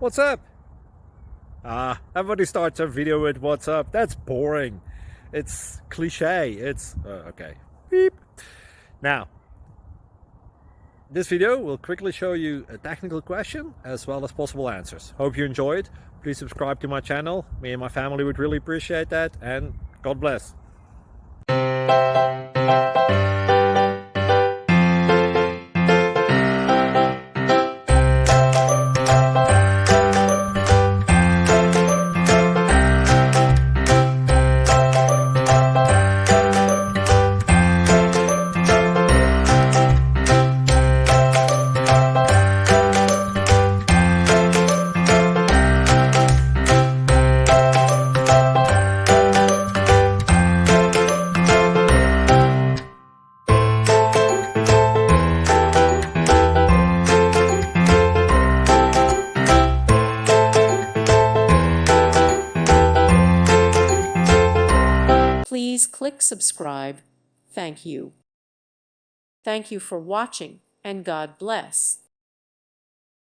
What's up? Everybody starts a video with what's up. That's boring. It's cliche. It's okay. Beep. Now, this video will quickly show you a technical question as well as possible answers. Hope you enjoyed. Please subscribe to my channel. Me and my family would really appreciate that, and God bless. Please click subscribe. Thank you. Thank you for watching, and God bless.